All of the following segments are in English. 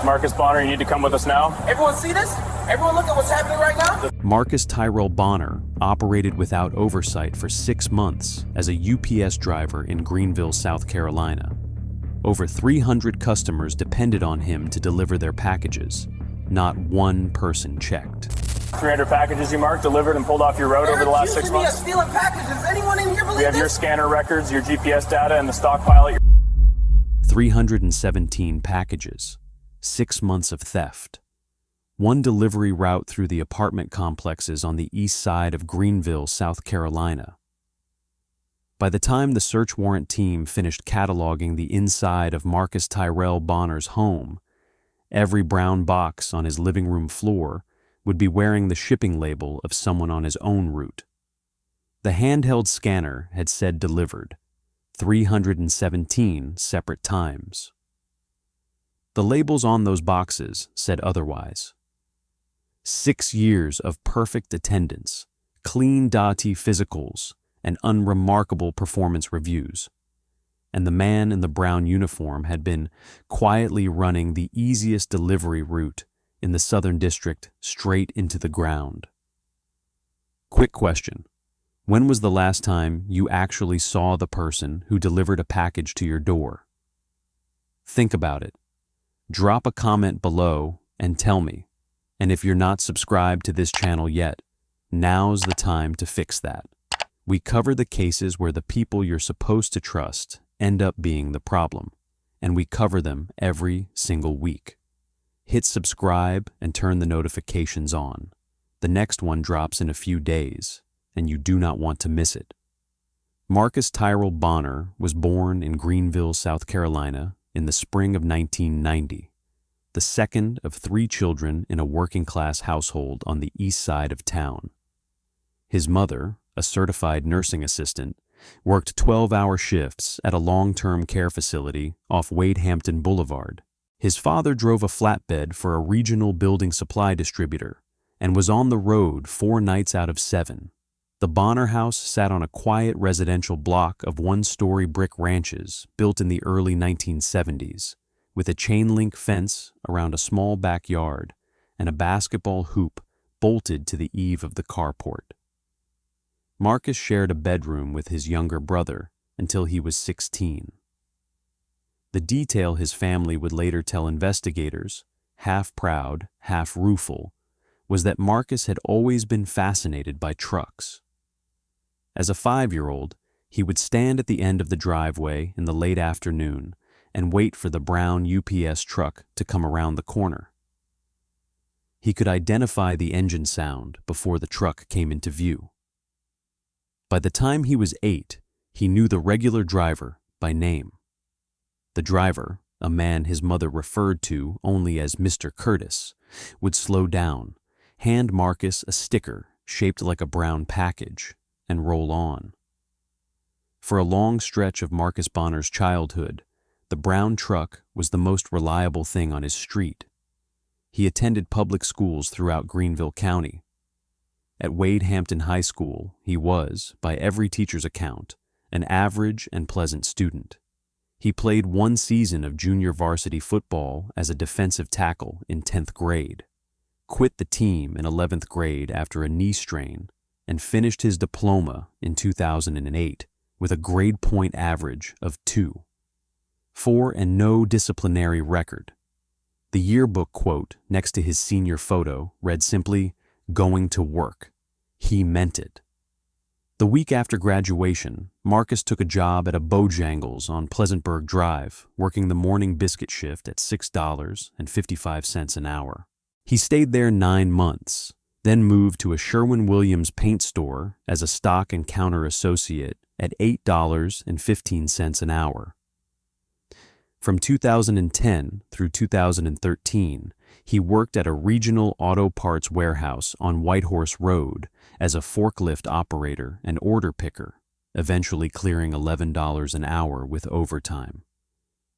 Marcus Bonner, you need to come with us now. Everyone see this? Everyone look at what's happening right now? Marcus Tyrell Bonner operated without oversight for 6 months as a UPS driver in Greenville, South Carolina. Over 300 customers depended on him to deliver their packages. Not one person checked. 300 packages you marked, delivered, and pulled off your road over the last 6 months. Stealing packages. Anyone in here believe We have this? your scanner records, your GPS data, and the stockpile at your... 317 packages, 6 months of theft. One delivery route through the apartment complexes on the east side of Greenville, South Carolina. By the time the search warrant team finished cataloging the inside of Marcus Tyrell Bonner's home, every brown box on his living room floor would be wearing the shipping label of someone on his own route. The handheld scanner had said delivered 317 separate times. The labels on those boxes said otherwise. 6 years of perfect attendance, clean DATI physicals, and unremarkable performance reviews. And the man in the brown uniform had been quietly running the easiest delivery route in the Southern District straight into the ground. Quick question. When was the last time you actually saw the person who delivered a package to your door? Think about it. Drop a comment below and tell me. And if you're not subscribed to this channel yet, now's the time to fix that. We cover the cases where the people you're supposed to trust end up being the problem, and we cover them every single week. Hit subscribe and turn the notifications on. The next one drops in a few days, and you do not want to miss it. Marcus Tyrell Bonner was born in Greenville, South Carolina in the spring of 1990, the second of 3 children in a working-class household on the east side of town. His mother, a certified nursing assistant, worked 12-hour shifts at a long-term care facility off Wade Hampton Boulevard. His father drove a flatbed for a regional building supply distributor and was on the road 4 nights out of 7. The Bonner house sat on a quiet residential block of 1-story brick ranches built in the early 1970s, with a chain-link fence around a small backyard and a basketball hoop bolted to the eave of the carport. Marcus shared a bedroom with his younger brother until he was 16. The detail his family would later tell investigators, half proud, half rueful, was that Marcus had always been fascinated by trucks. As a 5-year-old, he would stand at the end of the driveway in the late afternoon and wait for the brown UPS truck to come around the corner. He could identify the engine sound before the truck came into view. By the time he was 8, he knew the regular driver by name. The driver, a man his mother referred to only as Mr. Curtis, would slow down, hand Marcus a sticker shaped like a brown package, and roll on. For a long stretch of Marcus Bonner's childhood, the brown truck was the most reliable thing on his street. He attended public schools throughout Greenville County. At Wade Hampton High School, he was, by every teacher's account, an average and pleasant student. He played 1 season of junior varsity football as a defensive tackle in 10th grade, quit the team in 11th grade after a knee strain, and finished his diploma in 2008 with a grade point average of 2. 4 and no disciplinary record. The yearbook quote next to his senior photo read simply, "Going to work." He meant it. The week after graduation, Marcus took a job at a Bojangles on Pleasantburg Drive, working the morning biscuit shift at $6.55 an hour. He stayed there 9 months, then moved to a Sherwin-Williams paint store as a stock and counter associate at $8.15 an hour. From 2010 through 2013, he worked at a regional auto parts warehouse on Whitehorse Road as a forklift operator and order picker, eventually clearing $11 an hour with overtime.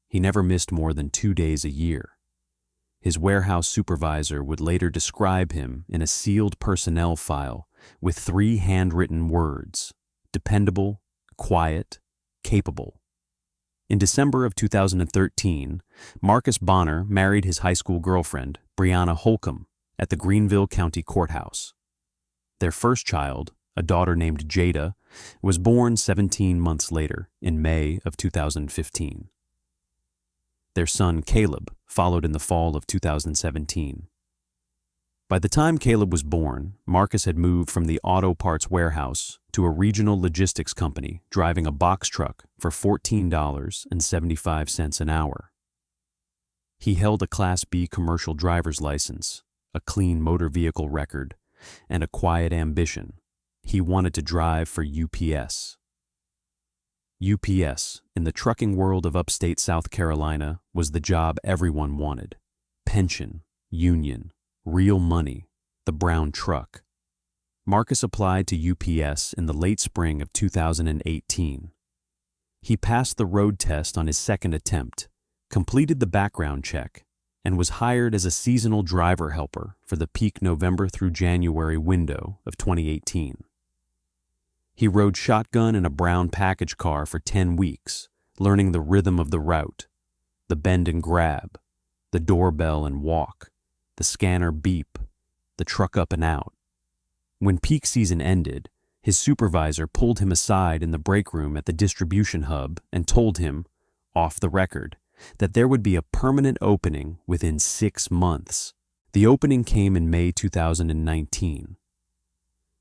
He never missed more than 2 days a year. His warehouse supervisor would later describe him in a sealed personnel file with 3 handwritten words: dependable, quiet, capable. In December of 2013, Marcus Bonner married his high school girlfriend, Brianna Holcomb, at the Greenville County Courthouse. Their first child, a daughter named Jada, was born 17 months later, in May of 2015. Their son, Caleb, followed in the fall of 2017. By the time Caleb was born, Marcus had moved from the auto parts warehouse to a regional logistics company driving a box truck for $14.75 an hour. He held a Class B commercial driver's license, a clean motor vehicle record, and a quiet ambition. He wanted to drive for UPS. UPS, in the trucking world of upstate South Carolina, was the job everyone wanted. Pension, union, real money, the brown truck. Marcus applied to UPS in the late spring of 2018. He passed the road test on his second attempt, completed the background check, and was hired as a seasonal driver helper for the peak November through January window of 2018. He rode shotgun in a brown package car for 10 weeks, learning the rhythm of the route, the bend and grab, the doorbell and walk, the scanner beep, the truck up and out. When peak season ended, his supervisor pulled him aside in the break room at the distribution hub and told him, off the record, that there would be a permanent opening within 6 months. The opening came in May 2019.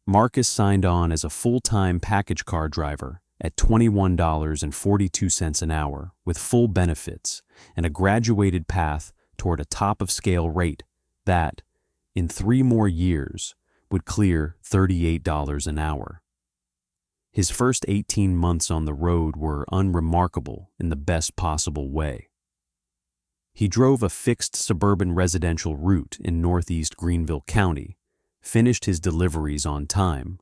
Marcus signed on as a full-time package car driver at $21.42 an hour with full benefits and a graduated path toward a top-of-scale rate that, in 3 more years, would clear $38 an hour. His first 18 months on the road were unremarkable in the best possible way. He drove a fixed suburban residential route in northeast Greenville County, finished his deliveries on time,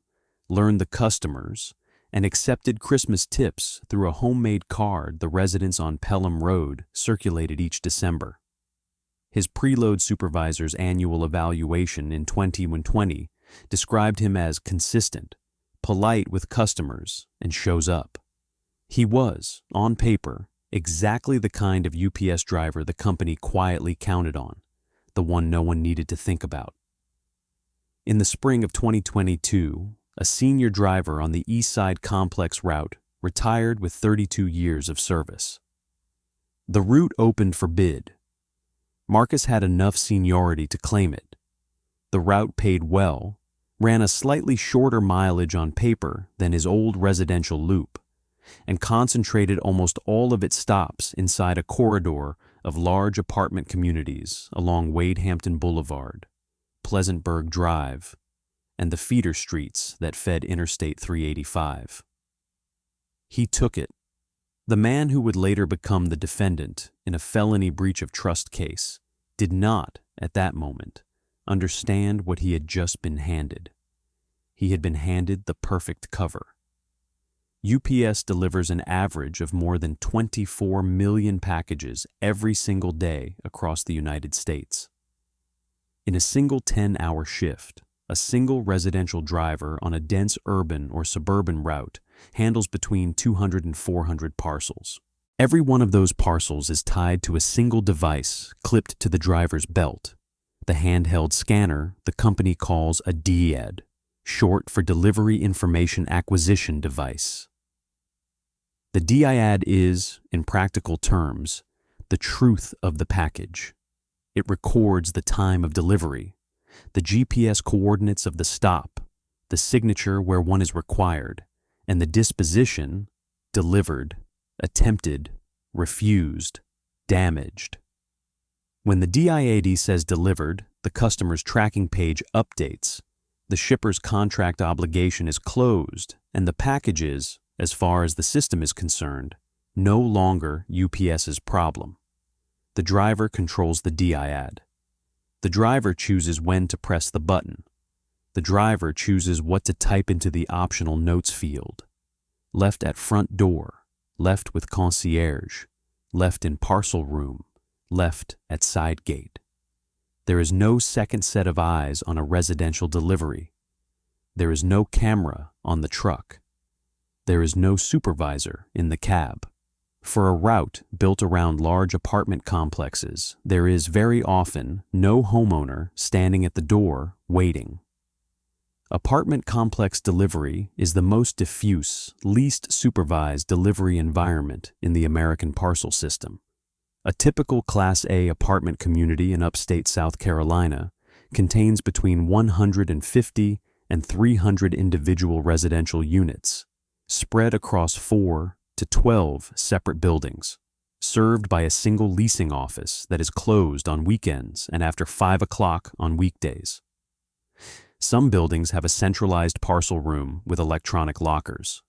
learned the customers, and accepted Christmas tips through a homemade card the residents on Pelham Road circulated each December. His preload supervisor's annual evaluation in 2020 described him as consistent, polite with customers, and shows up. He was, on paper, exactly the kind of UPS driver the company quietly counted on, the one no one needed to think about. In the spring of 2022, a senior driver on the East Side Complex route retired with 32 years of service. The route opened for bid. Marcus had enough seniority to claim it. The route paid well, ran a slightly shorter mileage on paper than his old residential loop, and concentrated almost all of its stops inside a corridor of large apartment communities along Wadehampton Boulevard, Pleasantburg Drive, and the feeder streets that fed Interstate 385. He took it. The man who would later become the defendant in a felony breach of trust case did not, at that moment, understand what he had just been handed. He had been handed the perfect cover. UPS delivers an average of more than 24 million packages every single day across the United States. In a single 10-hour shift, a single residential driver on a dense urban or suburban route handles between 200 and 400 parcels. Every one of those parcels is tied to a single device clipped to the driver's belt, the handheld scanner the company calls a DIAD, short for Delivery Information Acquisition Device. The DIAD is, in practical terms, the truth of the package. It records the time of delivery, the GPS coordinates of the stop, the signature where one is required, and the disposition, delivered, attempted, refused, damaged. When the DIAD says delivered, the customer's tracking page updates, the shipper's contract obligation is closed, and the package is, as far as the system is concerned, no longer UPS's problem. The driver controls the DIAD. The driver chooses when to press the button. The driver chooses what to type into the optional notes field. Left at front door, left with concierge, left in parcel room, left at side gate. There is no second set of eyes on a residential delivery. There is no camera on the truck. There is no supervisor in the cab. For a route built around large apartment complexes, there is very often no homeowner standing at the door waiting. Apartment complex delivery is the most diffuse, least supervised delivery environment in the American parcel system. A typical Class A apartment community in upstate South Carolina contains between 150 and 300 individual residential units, spread across 4 to 12 separate buildings, served by a single leasing office that is closed on weekends and after 5 o'clock on weekdays. Some buildings have a centralized parcel room with electronic lockers.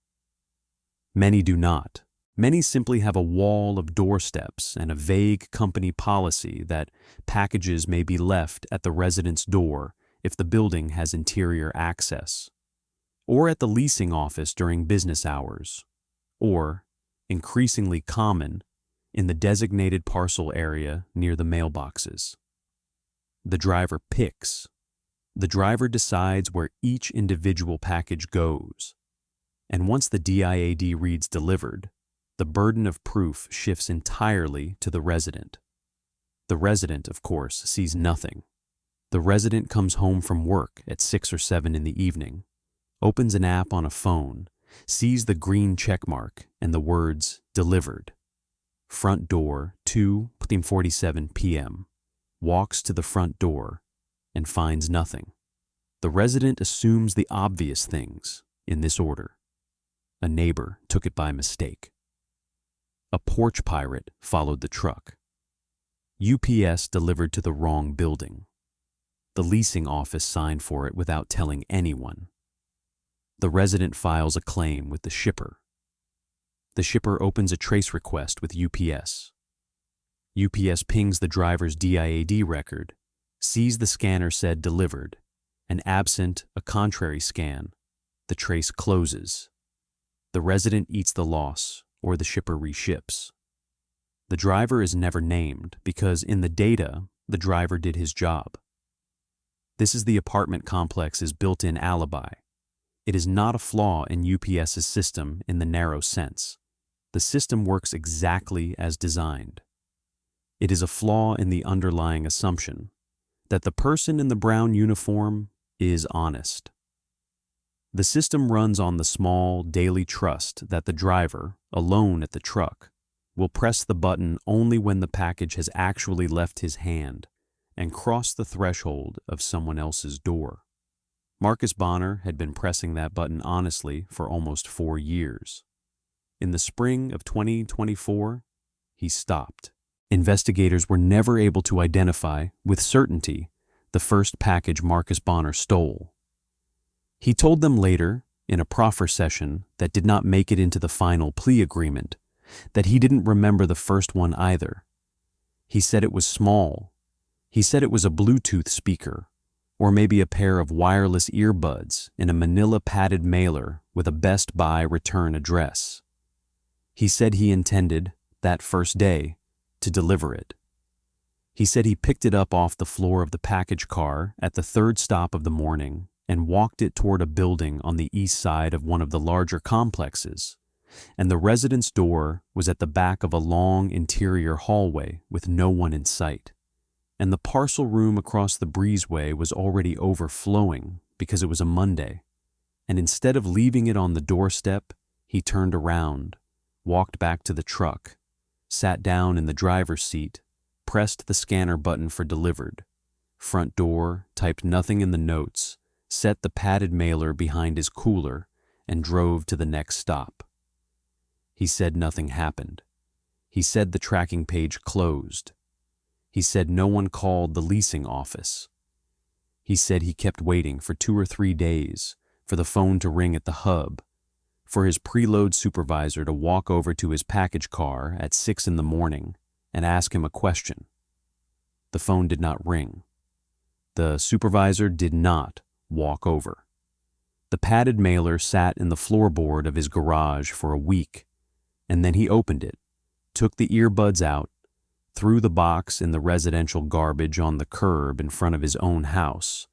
Many do not. Many simply have a wall of doorsteps and a vague company policy that packages may be left at the resident's door if the building has interior access, or at the leasing office during business hours, or, increasingly common, in the designated parcel area near the mailboxes. The driver picks. The driver decides where each individual package goes, and once the DIAD reads delivered, the burden of proof shifts entirely to the resident. The resident, of course, sees nothing. The resident comes home from work at 6 or 7 in the evening, opens an app on a phone, sees the green checkmark and the words "delivered." Front door 2:47 p.m. Walks to the front door and finds nothing. The resident assumes the obvious things in this order. A neighbor took it by mistake. A porch pirate followed the truck. UPS delivered to the wrong building. The leasing office signed for it without telling anyone. The resident files a claim with the shipper. The shipper opens a trace request with UPS. UPS pings the driver's DIAD record, sees the scanner said delivered, and absent a contrary scan, the trace closes. The resident eats the loss, or the shipper reships. The driver is never named because in the data, the driver did his job. This is the apartment complex's built-in alibi. It is not a flaw in UPS's system in the narrow sense. The system works exactly as designed. It is a flaw in the underlying assumption that the person in the brown uniform is honest. The system runs on the small, daily trust that the driver, alone at the truck, will press the button only when the package has actually left his hand and crossed the threshold of someone else's door. Marcus Bonner had been pressing that button honestly for almost 4 years. In the spring of 2024, he stopped. Investigators were never able to identify, with certainty, the first package Marcus Bonner stole. He told them later, in a proffer session that did not make it into the final plea agreement, that he didn't remember the first one either. He said it was small. He said it was a Bluetooth speaker, or maybe a pair of wireless earbuds in a manila padded mailer with a Best Buy return address. He said he intended, that first day, to deliver it. He said he picked it up off the floor of the package car at the third stop of the morning and walked it toward a building on the east side of one of the larger complexes, and the resident's door was at the back of a long interior hallway with no one in sight, and the parcel room across the breezeway was already overflowing because it was a Monday, and instead of leaving it on the doorstep, he turned around, walked back to the truck, sat down in the driver's seat, pressed the scanner button for delivered, front door, typed nothing in the notes, set the padded mailer behind his cooler, and drove to the next stop. He said nothing happened. He said the tracking page closed. He said no one called the leasing office. He said he kept waiting for 2 or 3 days for the phone to ring at the hub, for his preload supervisor to walk over to his package car at 6 in the morning and ask him a question. The phone did not ring. The supervisor did not walk over. The padded mailer sat in the floorboard of his garage for a week, and then he opened it, took the earbuds out, threw the box in the residential garbage on the curb in front of his own house,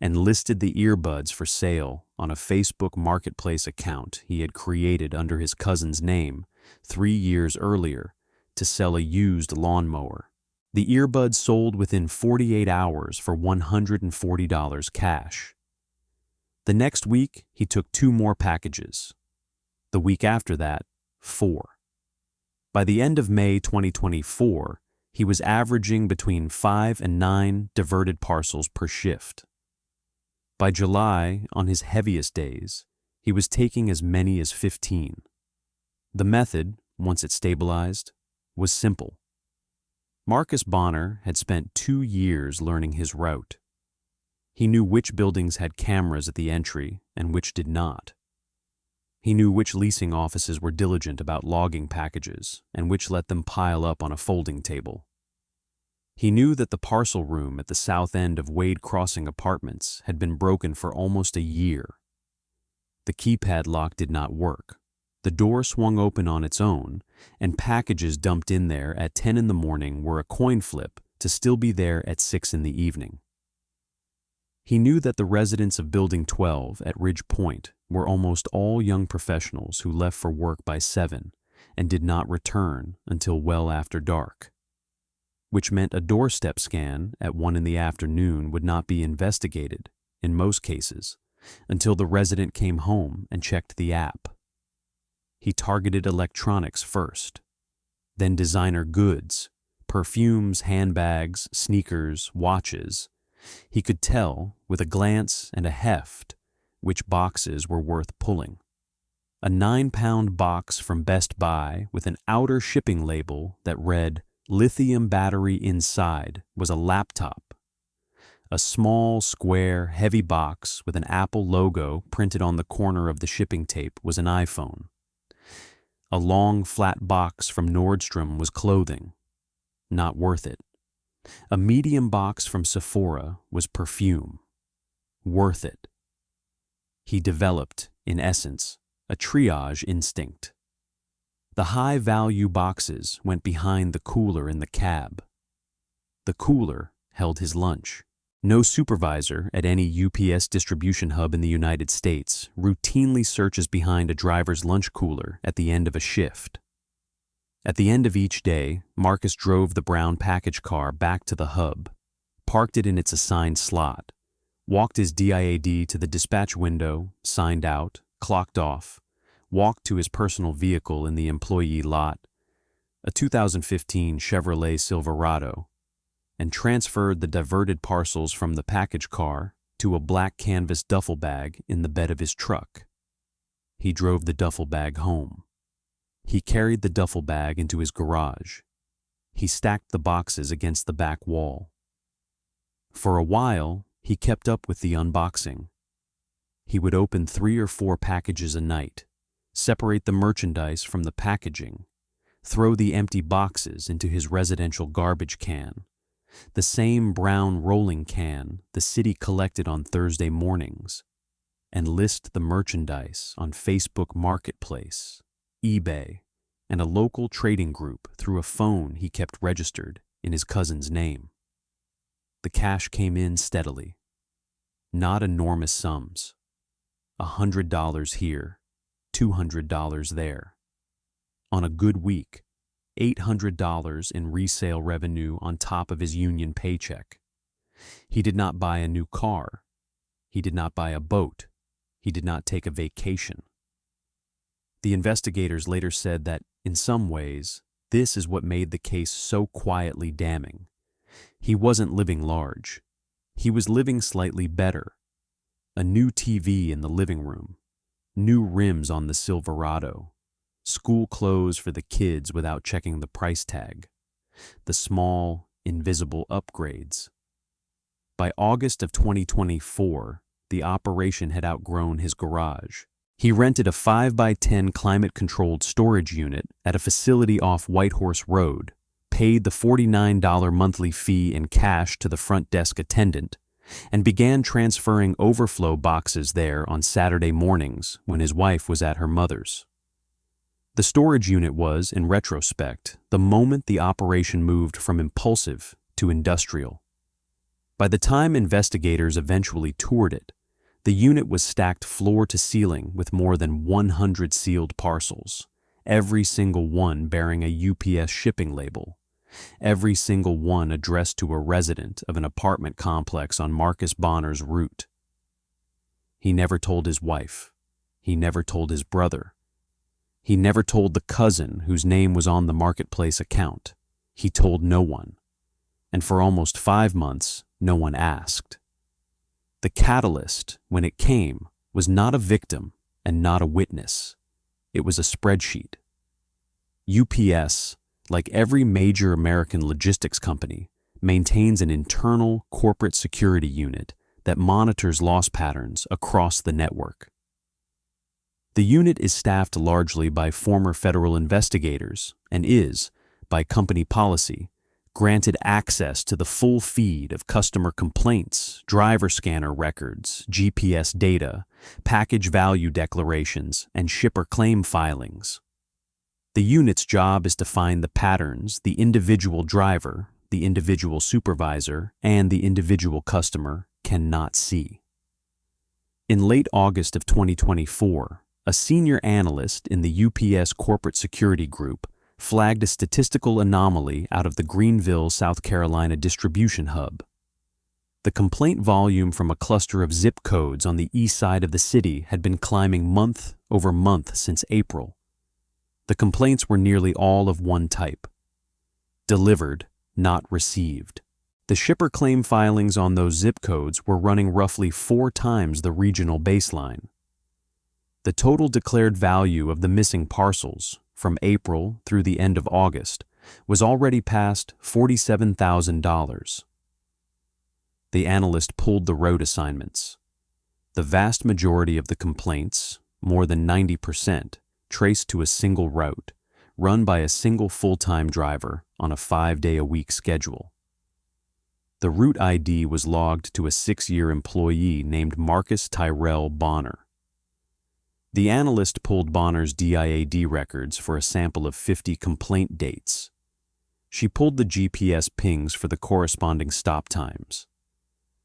and listed the earbuds for sale on a Facebook marketplace account he had created under his cousin's name 3 years earlier, to sell a used lawnmower. The earbuds sold within 48 hours for $140 cash. The next week, he took 2 more packages. The week after that, 4. By the end of May 2024, he was averaging between 5 and 9 diverted parcels per shift. By July, on his heaviest days, he was taking as many as 15. The method, once it stabilized, was simple. Marcus Bonner had spent 2 years learning his route. He knew which buildings had cameras at the entry and which did not. He knew which leasing offices were diligent about logging packages and which let them pile up on a folding table. He knew that the parcel room at the south end of Wade Crossing Apartments had been broken for almost a year. The keypad lock did not work. The door swung open on its own, and packages dumped in there at 10 in the morning were a coin flip to still be there at 6 in the evening. He knew that the residents of Building 12 at Ridge Point were almost all young professionals who left for work by 7 and did not return until well after dark, which meant a doorstep scan at 1 in the afternoon would not be investigated, in most cases, until the resident came home and checked the app. He targeted electronics first, then designer goods, perfumes, handbags, sneakers, watches. He could tell, with a glance and a heft, which boxes were worth pulling. A 9-pound box from Best Buy with an outer shipping label that read lithium battery inside was a laptop. A small, square, heavy box with an Apple logo printed on the corner of the shipping tape was an iPhone. A long, flat box from Nordstrom was clothing. Not worth it. A medium box from Sephora was perfume. Worth it. He developed, in essence, a triage instinct. The high-value boxes went behind the cooler in the cab. The cooler held his lunch. No supervisor at any UPS distribution hub in the United States routinely searches behind a driver's lunch cooler at the end of a shift. At the end of each day, Marcus drove the brown package car back to the hub, parked it in its assigned slot, walked his DIAD to the dispatch window, signed out, clocked off, walked to his personal vehicle in the employee lot, a 2015 Chevrolet Silverado, and transferred the diverted parcels from the package car to a black canvas duffel bag in the bed of his truck. He drove the duffel bag home. He carried the duffel bag into his garage. He stacked the boxes against the back wall. For a while, he kept up with the unboxing. He would open 3 or 4 packages a night, separate the merchandise from the packaging, throw the empty boxes into his residential garbage can, the same brown rolling can the city collected on Thursday mornings, and list the merchandise on Facebook Marketplace, eBay, and a local trading group through a phone he kept registered in his cousin's name. The cash came in steadily. Not enormous sums. $100 here, $200 there. On a good week, $800 in resale revenue on top of his union paycheck. He did not buy a new car. He did not buy a boat. He did not take a vacation. The investigators later said that, in some ways, this is what made the case so quietly damning. He wasn't living large. He was living slightly better. A new TV in the living room, new rims on the Silverado, school clothes for the kids without checking the price tag, the small, invisible upgrades. By August of 2024, the operation had outgrown his garage. He rented a 5x10 climate-controlled storage unit at a facility off Whitehorse Road, paid the $49 monthly fee in cash to the front desk attendant, and began transferring overflow boxes there on Saturday mornings when his wife was at her mother's. The storage unit was, in retrospect, the moment the operation moved from impulsive to industrial. By the time investigators eventually toured it, the unit was stacked floor to ceiling with more than 100 sealed parcels, every single one bearing a UPS shipping label, every single one addressed to a resident of an apartment complex on Marcus Bonner's route. He never told his wife. He never told his brother. He never told the cousin whose name was on the marketplace account. He told no one. And for almost 5 months, no one asked. The catalyst, when it came, was not a victim and not a witness. It was a spreadsheet. UPS, like every major American logistics company, maintains an internal corporate security unit that monitors loss patterns across the network. The unit is staffed largely by former federal investigators and is, by company policy, granted access to the full feed of customer complaints, driver scanner records, GPS data, package value declarations, and shipper claim filings. The unit's job is to find the patterns the individual driver, the individual supervisor, and the individual customer cannot see. In late August of 2024, a senior analyst in the UPS Corporate Security Group flagged a statistical anomaly out of the Greenville, South Carolina distribution hub. The complaint volume from a cluster of zip codes on the east side of the city had been climbing month over month since April. The complaints were nearly all of one type: delivered, not received. The shipper claim filings on those zip codes were running roughly 4 times the regional baseline. The total declared value of the missing parcels, from April through the end of August, was already past $47,000. The analyst pulled the road assignments. The vast majority of the complaints, more than 90%, traced to a single route, run by a single full-time driver on a 5-day-a-week schedule. The route ID was logged to a 6-year employee named Marcus Tyrell Bonner. The analyst pulled Bonner's DIAD records for a sample of 50 complaint dates. She pulled the GPS pings for the corresponding stop times.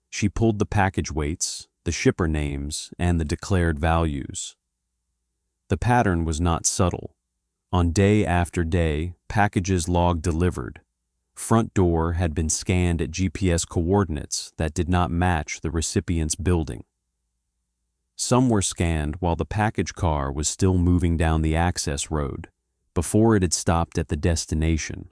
She pulled the package weights, the shipper names, and the declared values. The pattern was not subtle. On day after day, packages logged delivered. Front door had been scanned at GPS coordinates that did not match the recipient's building. Some were scanned while the package car was still moving down the access road, before it had stopped at the destination.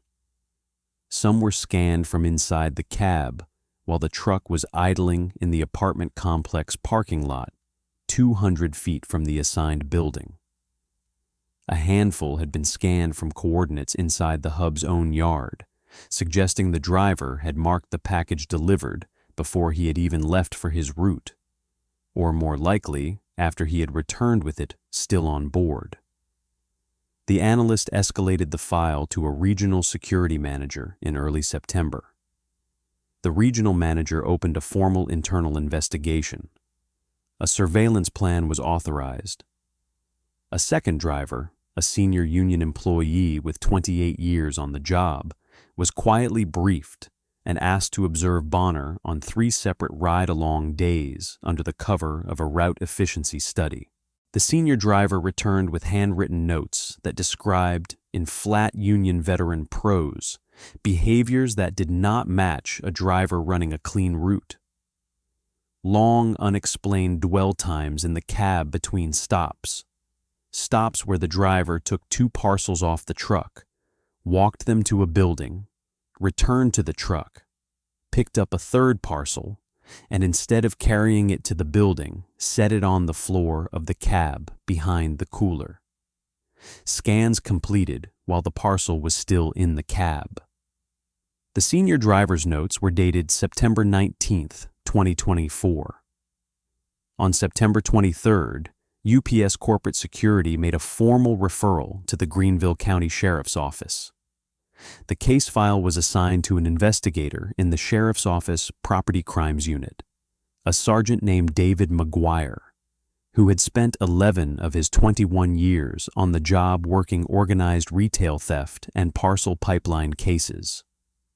Some were scanned from inside the cab while the truck was idling in the apartment complex parking lot, 200 feet from the assigned building. A handful had been scanned from coordinates inside the hub's own yard, suggesting the driver had marked the package delivered before he had even left for his route, or more likely, after he had returned with it still on board. The analyst escalated the file to a regional security manager in early September. The regional manager opened a formal internal investigation. A surveillance plan was authorized. A second driver, a senior union employee with 28 years on the job, was quietly briefed and asked to observe Bonner on 3 separate ride-along days under the cover of a route efficiency study. The senior driver returned with handwritten notes that described, in flat union veteran prose, behaviors that did not match a driver running a clean route. Long, unexplained dwell times in the cab between stops. Stops where the driver took 2 parcels off the truck, walked them to a building, returned to the truck, picked up a 3rd parcel, and instead of carrying it to the building, set it on the floor of the cab behind the cooler. Scans completed while the parcel was still in the cab. The senior driver's notes were dated September 19th, 2024. On September 23rd, UPS Corporate Security made a formal referral to the Greenville County Sheriff's Office. The case file was assigned to an investigator in the Sheriff's Office Property Crimes Unit, a sergeant named David McGuire, who had spent 11 of his 21 years on the job working organized retail theft and parcel pipeline cases.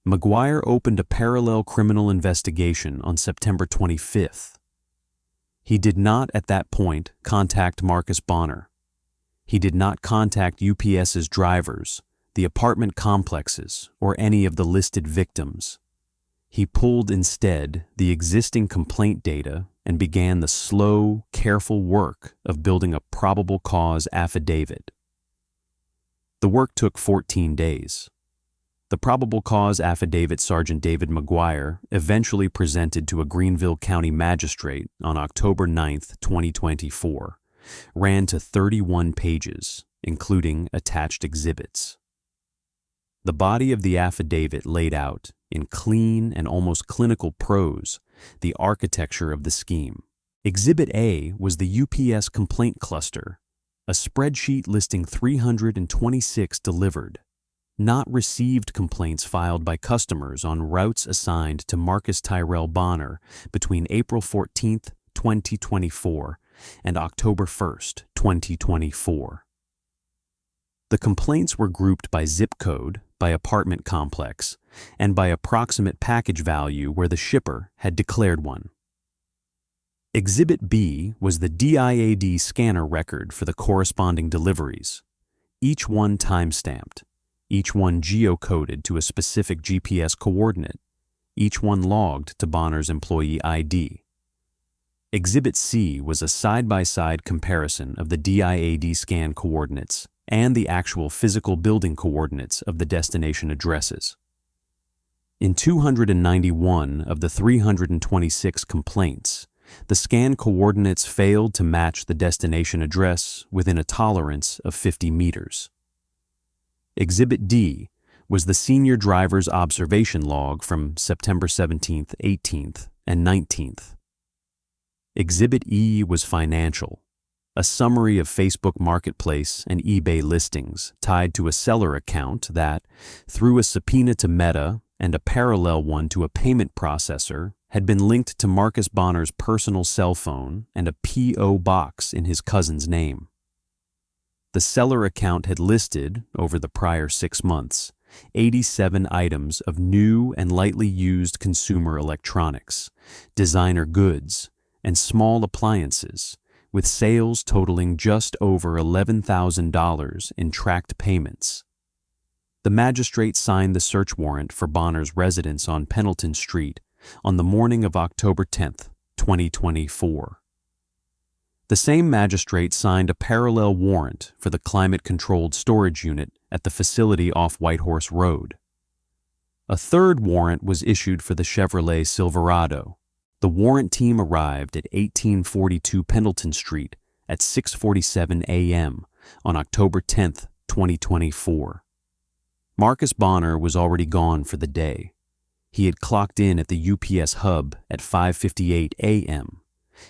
McGuire opened a parallel criminal investigation on September 25th. He did not at that point contact Marcus Bonner. He did not contact UPS's drivers, the apartment complexes, or any of the listed victims. He pulled instead the existing complaint data and began the slow, careful work of building a probable cause affidavit. The work took 14 days. The probable cause affidavit Sergeant David McGuire eventually presented to a Greenville County magistrate on October 9, 2024, ran to 31 pages, including attached exhibits. The body of the affidavit laid out, in clean and almost clinical prose, the architecture of the scheme. Exhibit A was the UPS complaint cluster, a spreadsheet listing 326 delivered, not received complaints filed by customers on routes assigned to Marcus Tyrell Bonner between April 14, 2024 and October 1, 2024. The complaints were grouped by zip code, by apartment complex, and by approximate package value where the shipper had declared one. Exhibit B was the DIAD scanner record for the corresponding deliveries, each one time-stamped, each one geocoded to a specific GPS coordinate, each one logged to Bonner's employee ID. Exhibit C was a side-by-side comparison of the DIAD scan coordinates and the actual physical building coordinates of the destination addresses. In 291 of the 326 complaints, the scan coordinates failed to match the destination address within a tolerance of 50 meters. Exhibit D was the senior driver's observation log from September 17th, 18th, and 19th. Exhibit E was financial, a summary of Facebook Marketplace and eBay listings tied to a seller account that, through a subpoena to Meta and a parallel one to a payment processor, had been linked to Marcus Bonner's personal cell phone and a P.O. box in his cousin's name. The seller account had listed, over the prior 6 months, 87 items of new and lightly used consumer electronics, designer goods, and small appliances, with sales totaling just over $11,000 in tracked payments. The magistrate signed the search warrant for Bonner's residence on Pendleton Street on the morning of October 10, 2024. The same magistrate signed a parallel warrant for the climate-controlled storage unit at the facility off Whitehorse Road. A third warrant was issued for the Chevrolet Silverado. The warrant team arrived at 1842 Pendleton Street at 6:47 a.m. on October 10, 2024. Marcus Bonner was already gone for the day. He had clocked in at the UPS hub at 5:58 a.m.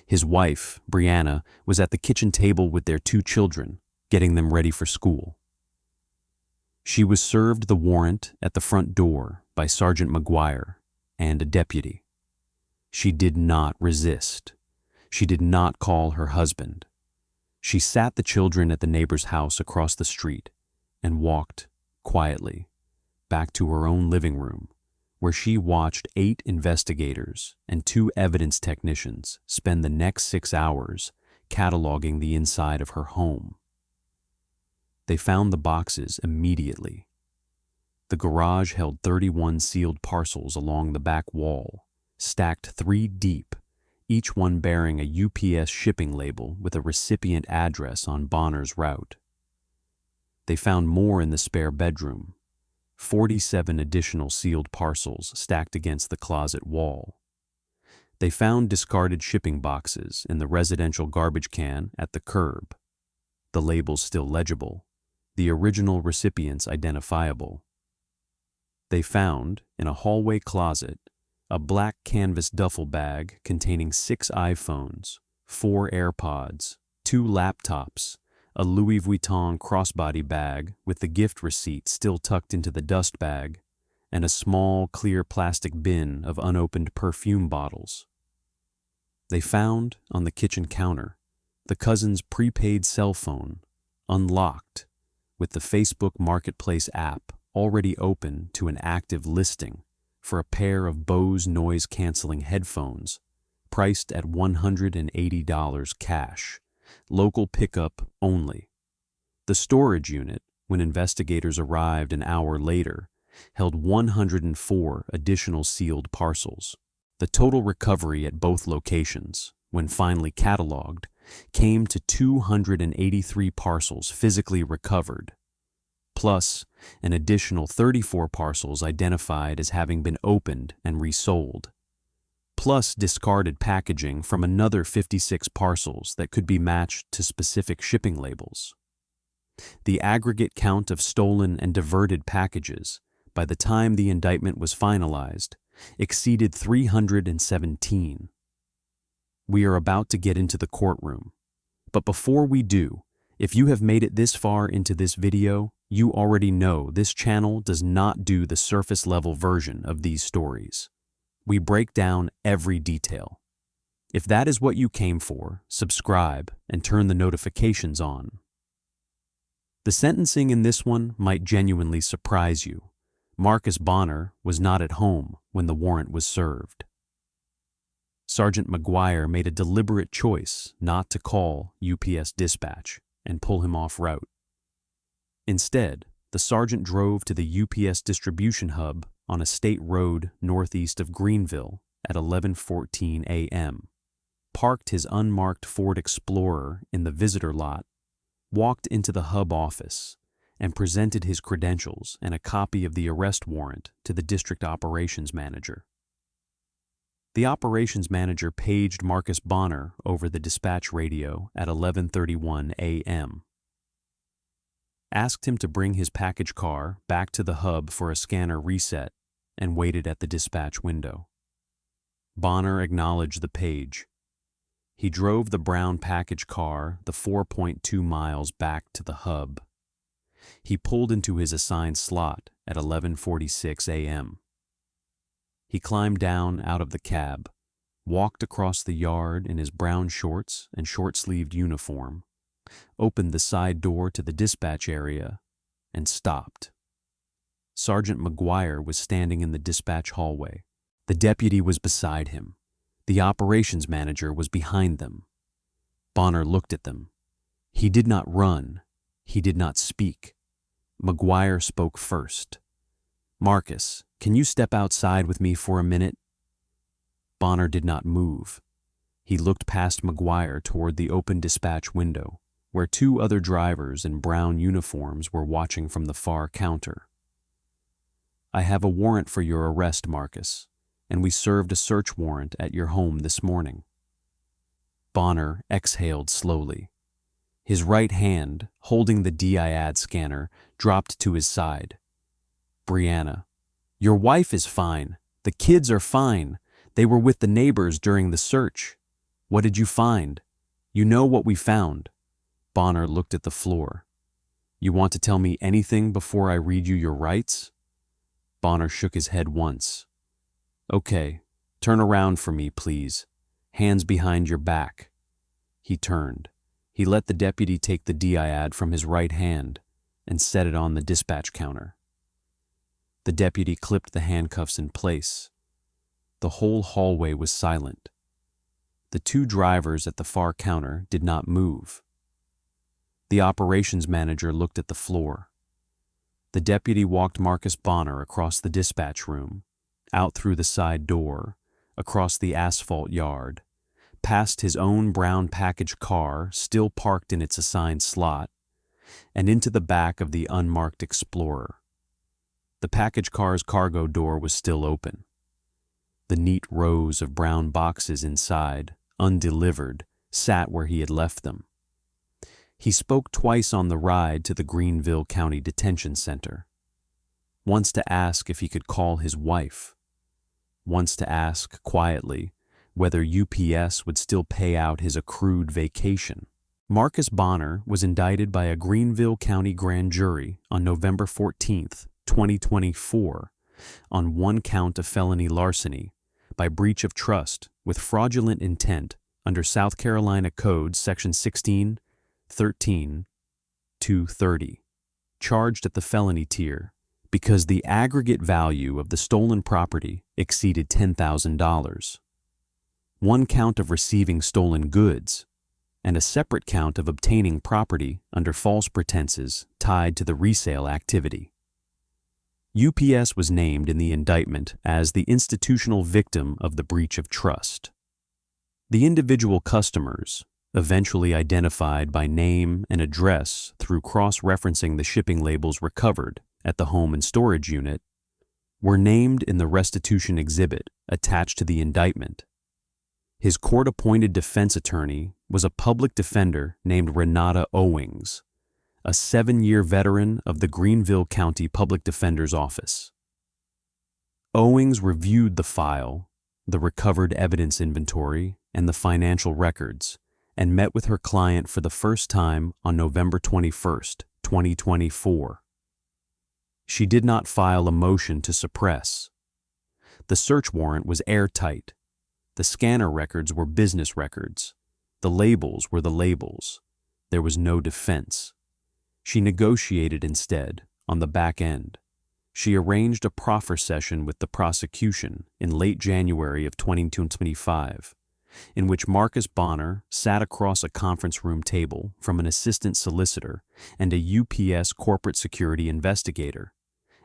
His wife, Brianna, was at the kitchen table with their 2 children, getting them ready for school. She was served the warrant at the front door by Sergeant McGuire and a deputy. She did not resist. She did not call her husband. She sat the children at the neighbor's house across the street and walked, quietly, back to her own living room, where she watched 8 investigators and 2 evidence technicians spend the next 6 hours cataloging the inside of her home. They found the boxes immediately. The garage held 31 sealed parcels along the back wall, stacked 3 deep, each one bearing a UPS shipping label with a recipient address on Bonner's route. They found more in the spare bedroom, 47 additional sealed parcels stacked against the closet wall. They found discarded shipping boxes in the residential garbage can at the curb, the labels still legible, the original recipients identifiable. They found, in a hallway closet, a black canvas duffel bag containing 6 iPhones, 4 AirPods, 2 laptops, a Louis Vuitton crossbody bag with the gift receipt still tucked into the dust bag, and a small, clear plastic bin of unopened perfume bottles. They found, on the kitchen counter, the cousin's prepaid cell phone, unlocked, with the Facebook Marketplace app already open to an active listing for a pair of Bose noise-canceling headphones, priced at $180 cash, local pickup only. The storage unit, when investigators arrived an hour later, held 104 additional sealed parcels. The total recovery at both locations, when finally cataloged, came to 283 parcels physically recovered, plus an additional 34 parcels identified as having been opened and resold, plus discarded packaging from another 56 parcels that could be matched to specific shipping labels. The aggregate count of stolen and diverted packages, by the time the indictment was finalized, exceeded 317. We are about to get into the courtroom. But before we do, if you have made it this far into this video, you already know this channel does not do the surface-level version of these stories. We break down every detail. If that is what you came for, subscribe and turn the notifications on. The sentencing in this one might genuinely surprise you. Marcus Bonner was not at home when the warrant was served. Sergeant McGuire made a deliberate choice not to call UPS dispatch and pull him off route. Instead, the sergeant drove to the UPS distribution hub on a state road northeast of Greenville at 11:14 a.m., parked his unmarked Ford Explorer in the visitor lot, walked into the hub office, and presented his credentials and a copy of the arrest warrant to the district operations manager. The operations manager paged Marcus Bonner over the dispatch radio at 11:31 a.m., asked him to bring his package car back to the hub for a scanner reset, and waited at the dispatch window. Bonner acknowledged the page. He drove the brown package car the 4.2 miles back to the hub. He pulled into his assigned slot at 11:46 a.m. He climbed down out of the cab, walked across the yard in his brown shorts and short-sleeved uniform, opened the side door to the dispatch area, and stopped. Sergeant McGuire was standing in the dispatch hallway. The deputy was beside him. The operations manager was behind them. Bonner looked at them. He did not run. He did not speak. McGuire spoke first. "Marcus, can you step outside with me for a minute?" Bonner did not move. He looked past McGuire toward the open dispatch window, where two other drivers in brown uniforms were watching from the far counter. "I have a warrant for your arrest, Marcus, and we served a search warrant at your home this morning." Bonner exhaled slowly. His right hand, holding the DIAD scanner, dropped to his side. "Brianna, your wife is fine. The kids are fine. They were with the neighbors during the search. What did you find? You know what we found." Bonner looked at the floor. "You want to tell me anything before I read you your rights?" Bonner shook his head once. "Okay, turn around for me, please. Hands behind your back." He turned. He let the deputy take the DIAD from his right hand and set it on the dispatch counter. The deputy clipped the handcuffs in place. The whole hallway was silent. The two drivers at the far counter did not move. The operations manager looked at the floor. The deputy walked Marcus Bonner across the dispatch room, out through the side door, across the asphalt yard, past his own brown package car still parked in its assigned slot, and into the back of the unmarked Explorer. The package car's cargo door was still open. The neat rows of brown boxes inside, undelivered, sat where he had left them. He spoke twice on the ride to the Greenville County Detention Center. Once to ask if he could call his wife. Once to ask, quietly, whether UPS would still pay out his accrued vacation. Marcus Bonner was indicted by a Greenville County grand jury on November 14th, 2024, on one count of felony larceny by breach of trust with fraudulent intent under South Carolina Code Section 16-13-230, charged at the felony tier because the aggregate value of the stolen property exceeded $10,000. One count of receiving stolen goods, and a separate count of obtaining property under false pretenses tied to the resale activity. UPS was named in the indictment as the institutional victim of the breach of trust. The individual customers, eventually identified by name and address through cross-referencing the shipping labels recovered at the home and storage unit, were named in the restitution exhibit attached to the indictment. His court-appointed defense attorney was a public defender named Renata Owings, a 7-year veteran of the Greenville County Public Defender's Office. Owings reviewed the file, the recovered evidence inventory, and the financial records, and met with her client for the first time on November 21, 2024. She did not file a motion to suppress. The search warrant was airtight. The scanner records were business records. The labels were the labels. There was no defense. She negotiated instead, on the back end. She arranged a proffer session with the prosecution in late January of 2025, in which Marcus Bonner sat across a conference room table from an assistant solicitor and a UPS corporate security investigator,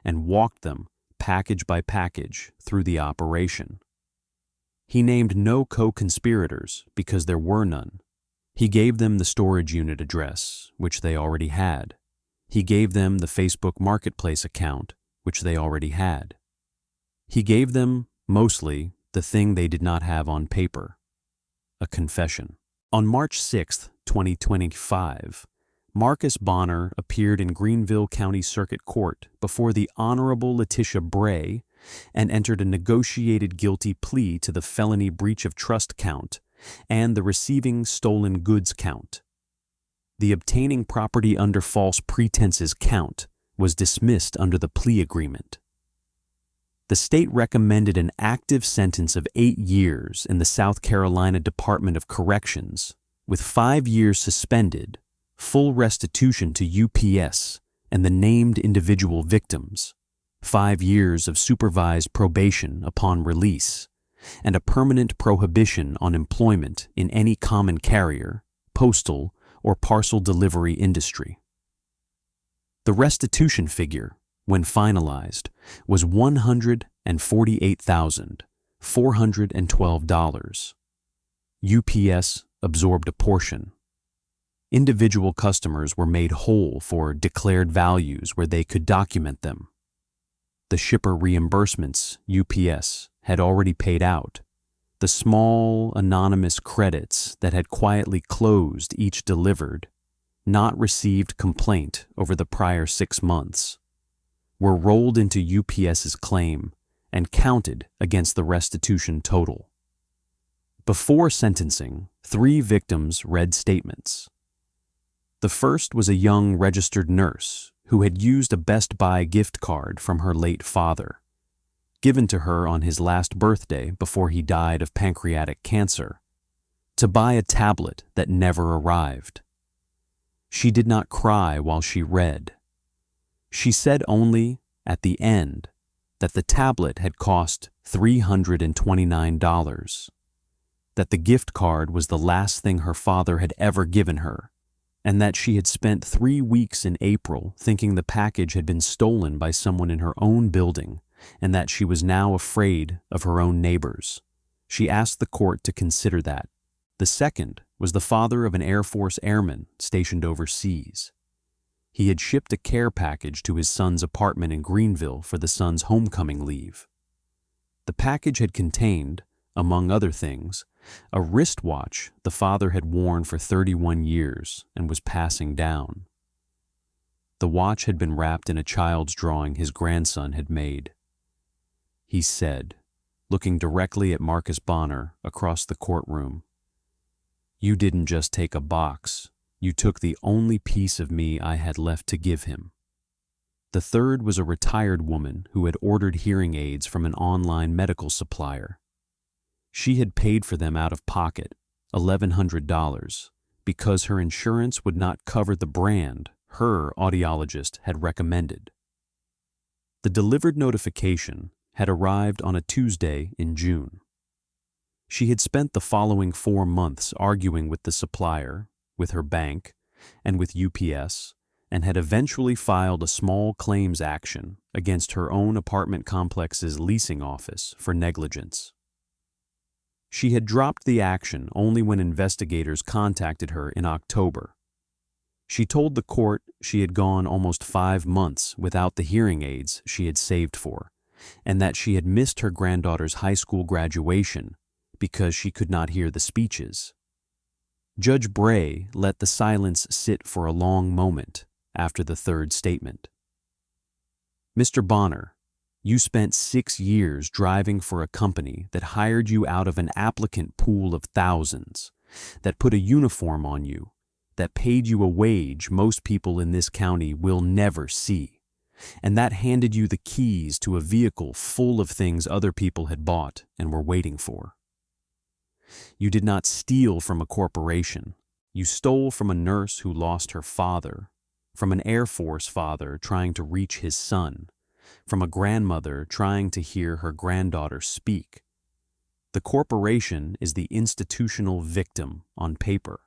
and walked them, package by package, through the operation. He named no co-conspirators because there were none. He gave them the storage unit address, which they already had. He gave them the Facebook Marketplace account, which they already had. He gave them, mostly, the thing they did not have on paper: a confession. On March 6, 2025, Marcus Bonner appeared in Greenville County Circuit Court before the Honorable Letitia Bray and entered a negotiated guilty plea to the felony breach of trust count and the receiving stolen goods count. The obtaining property under false pretenses count was dismissed under the plea agreement. The state recommended an active sentence of 8 years in the South Carolina Department of Corrections, with 5 years suspended, full restitution to UPS and the named individual victims, 5 years of supervised probation upon release, and a permanent prohibition on employment in any common carrier, postal, or parcel delivery industry. The restitution figure, when finalized, was $148,412. UPS absorbed a portion. Individual customers were made whole for declared values where they could document them. The shipper reimbursements UPS had already paid out. The small, anonymous credits that had quietly closed each delivered, not received complaint over the prior 6 months, were rolled into UPS's claim and counted against the restitution total. Before sentencing, 3 victims read statements. The first was a young registered nurse who had used a Best Buy gift card from her late father, given to her on his last birthday before he died of pancreatic cancer, to buy a tablet that never arrived. She did not cry while she read. She said only, at the end, that the tablet had cost $329, that the gift card was the last thing her father had ever given her, and that she had spent 3 weeks in April thinking the package had been stolen by someone in her own building, and that she was now afraid of her own neighbors. She asked the court to consider that. The second was the father of an Air Force airman stationed overseas. He had shipped a care package to his son's apartment in Greenville for the son's homecoming leave. The package had contained, among other things, a wristwatch the father had worn for 31 years and was passing down. The watch had been wrapped in a child's drawing his grandson had made. He said, looking directly at Marcus Bonner across the courtroom, "You didn't just take a box, you took the only piece of me I had left to give him." The third was a retired woman who had ordered hearing aids from an online medical supplier. She had paid for them out of pocket, $1,100, because her insurance would not cover the brand her audiologist had recommended. The delivered notification had arrived on a Tuesday in June. She had spent the following 4 months arguing with the supplier, with her bank, and with UPS, and had eventually filed a small claims action against her own apartment complex's leasing office for negligence. She had dropped the action only when investigators contacted her in October. She told the court she had gone almost 5 months without the hearing aids she had saved for, and that she had missed her granddaughter's high school graduation because she could not hear the speeches. Judge Bray let the silence sit for a long moment after the third statement. Mr. Bonner, you spent 6 years driving for a company that hired you out of an applicant pool of thousands, that put a uniform on you, that paid you a wage most people in this county will never see, and that handed you the keys to a vehicle full of things other people had bought and were waiting for. You did not steal from a corporation. You stole from a nurse who lost her father, from an Air Force father trying to reach his son, from a grandmother trying to hear her granddaughter speak. The corporation is the institutional victim on paper.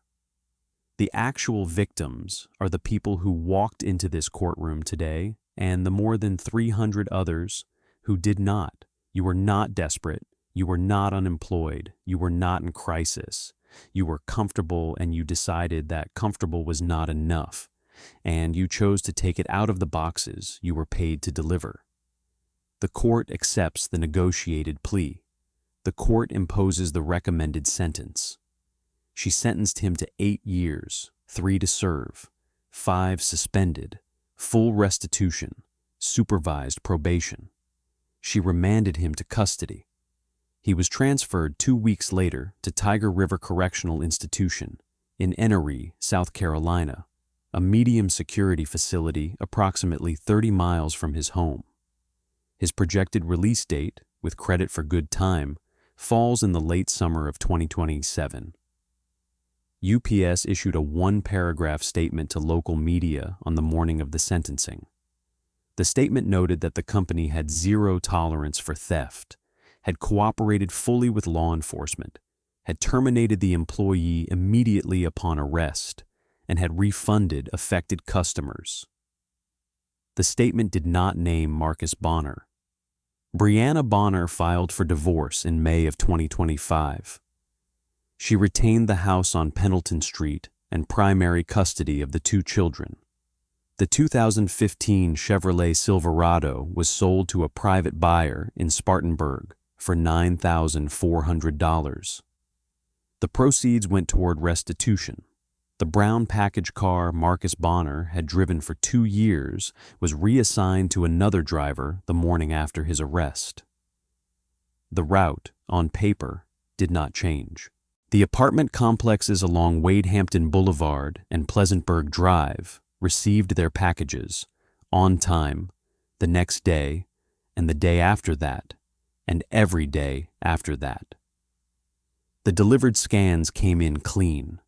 The actual victims are the people who walked into this courtroom today and the more than 300 others who did not. You were not desperate. You were not unemployed. You were not in crisis. You were comfortable, and you decided that comfortable was not enough, and you chose to take it out of the boxes you were paid to deliver. The court accepts the negotiated plea. The court imposes the recommended sentence. She sentenced him to 8 years, 3 to serve, 5 suspended, full restitution, supervised probation. She remanded him to custody. He was transferred 2 weeks later to Tiger River Correctional Institution in Enoree, South Carolina, a medium security facility approximately 30 miles from his home. His projected release date, with credit for good time, falls in the late summer of 2027. UPS issued a 1-paragraph statement to local media on the morning of the sentencing. The statement noted that the company had 0 tolerance for theft, had cooperated fully with law enforcement, had terminated the employee immediately upon arrest, and had refunded affected customers. The statement did not name Marcus Bonner. Brianna Bonner filed for divorce in May of 2025. She retained the house on Pendleton Street and primary custody of the 2 children. The 2015 Chevrolet Silverado was sold to a private buyer in Spartanburg for $9,400. The proceeds went toward restitution. The brown package car Marcus Bonner had driven for 2 years was reassigned to another driver the morning after his arrest. The route, on paper, did not change. The apartment complexes along Wadehampton Boulevard and Pleasantburg Drive received their packages on time, the next day, and the day after that, and every day after that. The delivered scans came in clean.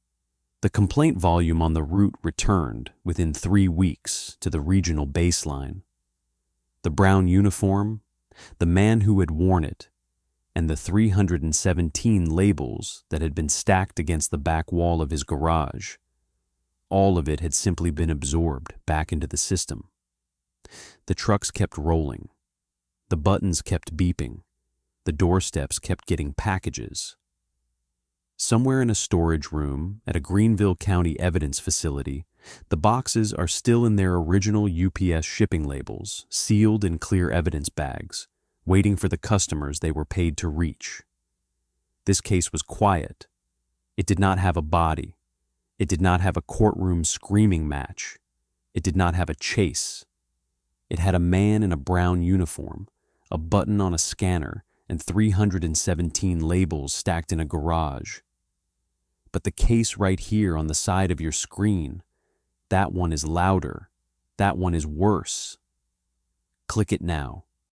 The complaint volume on the route returned within 3 weeks to the regional baseline. The brown uniform, the man who had worn it, and the 317 labels that had been stacked against the back wall of his garage, all of it had simply been absorbed back into the system. The trucks kept rolling. The buttons kept beeping. The doorsteps kept getting packages. Somewhere in a storage room at a Greenville County evidence facility, the boxes are still in their original UPS shipping labels, sealed in clear evidence bags, waiting for the customers they were paid to reach. This case was quiet. It did not have a body. It did not have a courtroom screaming match. It did not have a chase. It had a man in a brown uniform, a button on a scanner, and 317 labels stacked in a garage. But the case right here on the side of your screen, that one is louder. That one is worse. Click it now.